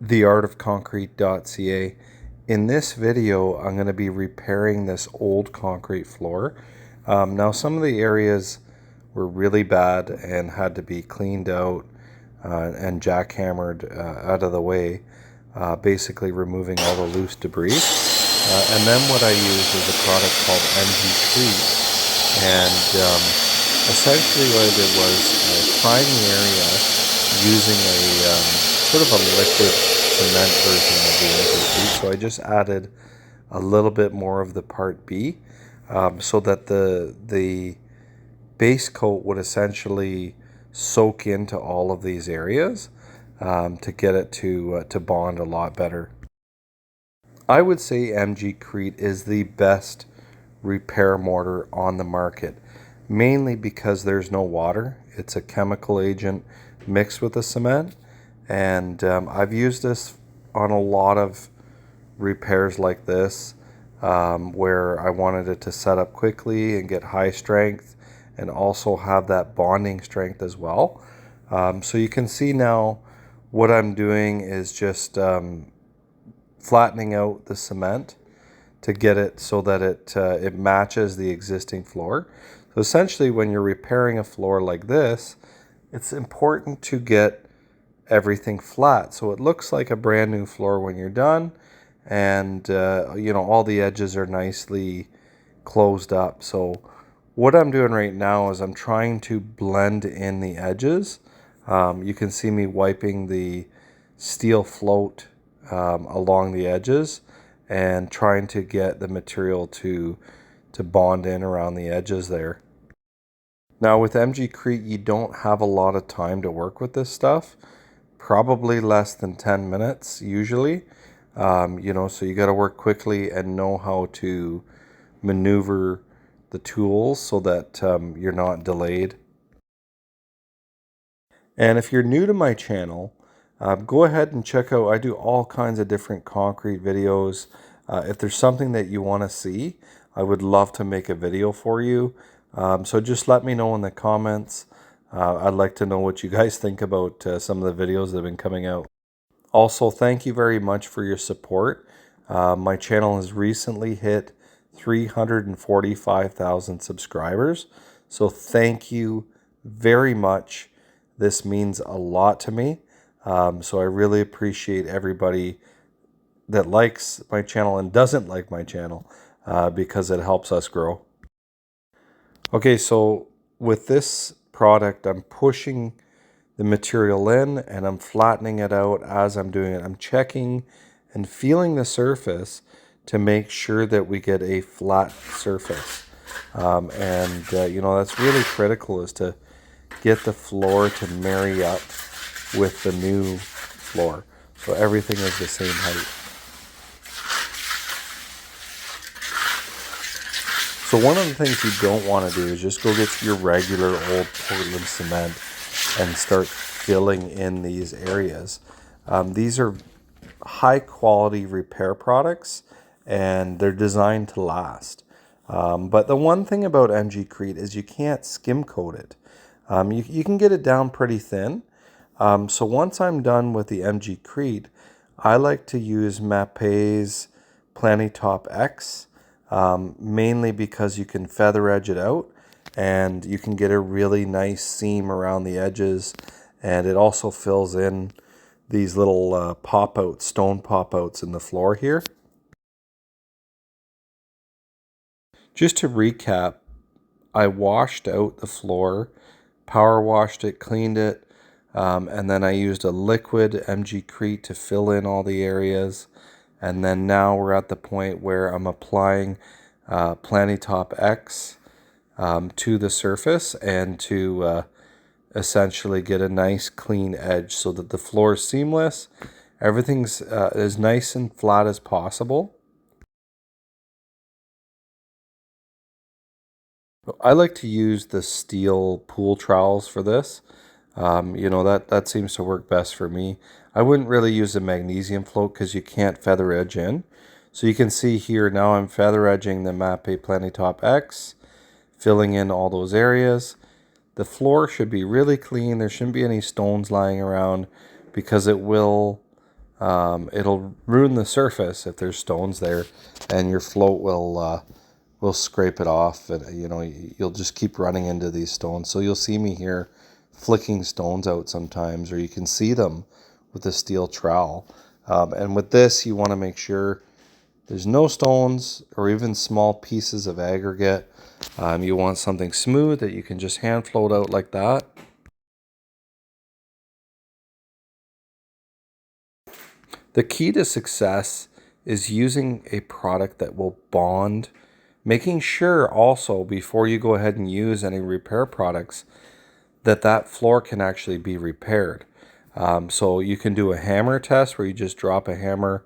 theartofconcrete.ca. In this video, I'm going to be repairing this old concrete floor. Now, some of the areas were really bad and had to be cleaned out and jackhammered out of the way, basically removing all the loose debris. And then what I use is a product called MG Crete. And essentially what I did was prime the area using a sort of a liquid cement version of the MG Crete. So I just added a little bit more of the part B so that the base coat would essentially soak into all of these areas to get it to bond a lot better. I would say MG Crete is the best repair mortar on the market, mainly because there's no water. It's a chemical agent mixed with the cement, and I've used this on a lot of repairs like this where I wanted it to set up quickly and get high strength and also have that bonding strength as well. So you can see now what I'm doing is just flattening out the cement to get it so that it matches the existing floor. So essentially when you're repairing a floor like this, it's important to get everything flat so it looks like a brand new floor when you're done, and you know, all the edges are nicely closed up. So what I'm doing right now is I'm trying to blend in the edges. You can see me wiping the steel float along the edges and trying to get the material to bond in around the edges there. Now with MG Crete, you don't have a lot of time to work with this stuff, probably less than 10 minutes usually. You know, so you got to work quickly and know how to maneuver the tools so that you're not delayed. And if you're new to my channel, go ahead and check out, I do all kinds of different concrete videos. If there's something that you want to see, I would love to make a video for you. So just let me know in the comments. I'd like to know what you guys think about some of the videos that have been coming out. Also, thank you very much for your support. My channel has recently hit 345,000 subscribers. So thank you very much. This means a lot to me. So I really appreciate everybody that likes my channel and doesn't like my channel because it helps us grow. Okay, so with this product, I'm pushing the material in and I'm flattening it out as I'm doing it. I'm checking and feeling the surface to make sure that we get a flat surface. You know, that's really critical, is to get the floor to marry up with the new floor so everything is the same height. So one of the things you don't want to do is just go get your regular old Portland cement and start filling in these areas. These are high quality repair products and they're designed to last. But the one thing about MG Crete is you can't skim coat it. You can get it down pretty thin. So once I'm done with the MG Crete, I like to use Mapei's Planitop X, mainly because you can feather edge it out and you can get a really nice seam around the edges, and it also fills in these little pop-outs, stone pop-outs in the floor here. Just to recap, I washed out the floor, power washed it, cleaned it, and then I used a liquid MG Crete to fill in all the areas. And then now we're at the point where I'm applying Planitop X to the surface and to essentially get a nice clean edge so that the floor is seamless. Everything's as nice and flat as possible. I like to use the steel pool trowels for this. You know, that seems to work best for me. I wouldn't really use a magnesium float because you can't feather edge in. So you can see here now I'm feather edging the Mapei Planitop X, filling in all those areas. The floor should be really clean. There shouldn't be any stones lying around because it will it'll ruin the surface if there's stones there, and your float will scrape it off, and you know, you'll just keep running into these stones. So you'll see me here flicking stones out sometimes, or you can see them with a steel trowel. And with this, you want to make sure there's no stones or even small pieces of aggregate. You want something smooth that you can just hand float out like that. The key to success is using a product that will bond, making sure also before you go ahead and use any repair products that that floor can actually be repaired. So you can do a hammer test where you just drop a hammer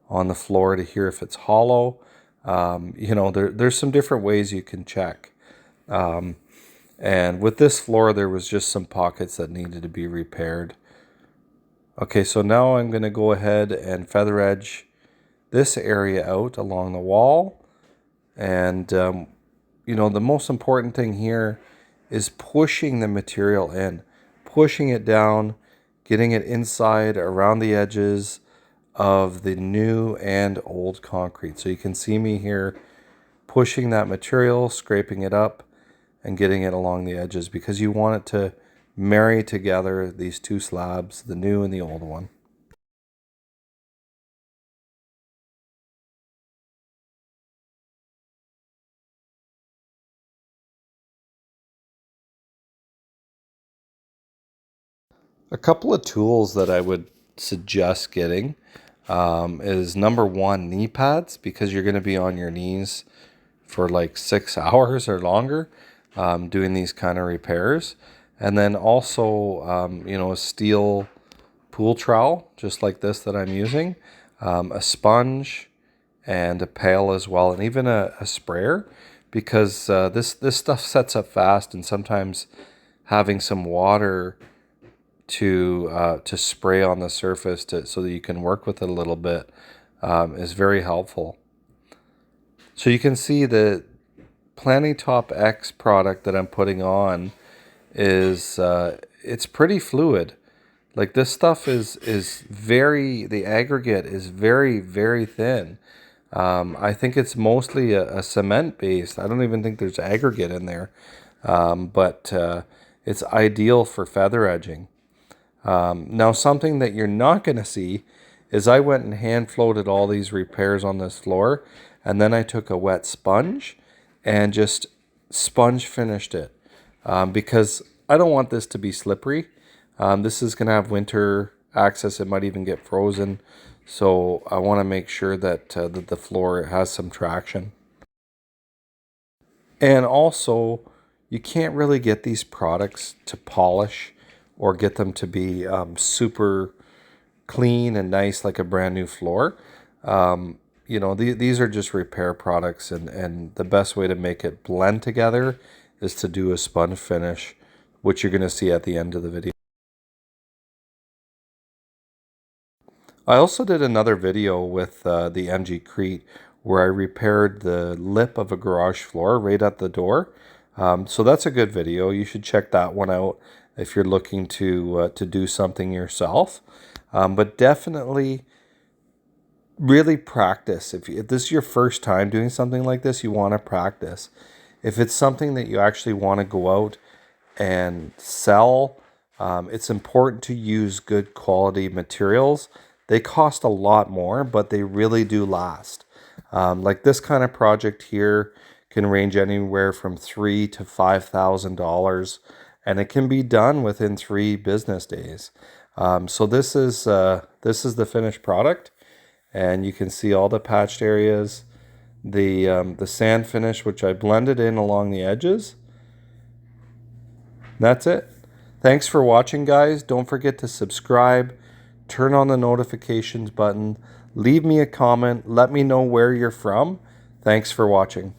on the floor to hear if it's hollow. You know, there's some different ways you can check. And with this floor, there was just some pockets that needed to be repaired. Okay, so now I'm going to go ahead and feather edge this area out along the wall. And, you know, the most important thing here is pushing the material in, pushing it down, getting it inside around the edges of the new and old concrete. So you can see me here pushing that material, scraping it up, and getting it along the edges because you want it to marry together these two slabs, the new and the old one. A couple of tools that I would suggest getting is number one, knee pads, because you're going to be on your knees for like 6 hours or longer doing these kind of repairs. And then also, you know, a steel pool trowel, just like this that I'm using, a sponge, and a pail as well, and even a sprayer, because this stuff sets up fast, and sometimes having some water to spray on the surface so that you can work with it a little bit is very helpful. So you can see the Planitop X product that I'm putting on is it's pretty fluid. Like this stuff is very, the aggregate is very thin. I think it's mostly a cement based. I don't even think there's aggregate in there, but it's ideal for feather edging. Now, something that you're not going to see is I went and hand floated all these repairs on this floor, and then I took a wet sponge and just sponge finished it because I don't want this to be slippery. This is going to have winter access. It might even get frozen. So I want to make sure that, that the floor has some traction. And also, you can't really get these products to polish or get them to be super clean and nice like a brand new floor. You know, these are just repair products, and the best way to make it blend together is to do a sponge finish, which you're going to see at the end of the video. I also did another video with the MG Crete where I repaired the lip of a garage floor right at the door. So that's a good video. You should check that one out if you're looking to do something yourself. But definitely really practice. If this is your first time doing something like this, you want to practice. If it's something that you actually want to go out and sell, it's important to use good quality materials. They cost a lot more, but they really do last. Like this kind of project here can range anywhere from $3,000 to $5,000, and it can be done within 3 business days. So this is the finished product, and you can see all the patched areas, the sand finish, which I blended in along the edges. That's it. Thanks for watching, guys. Don't forget to subscribe, turn on the notifications button, leave me a comment, let me know where you're from. Thanks for watching.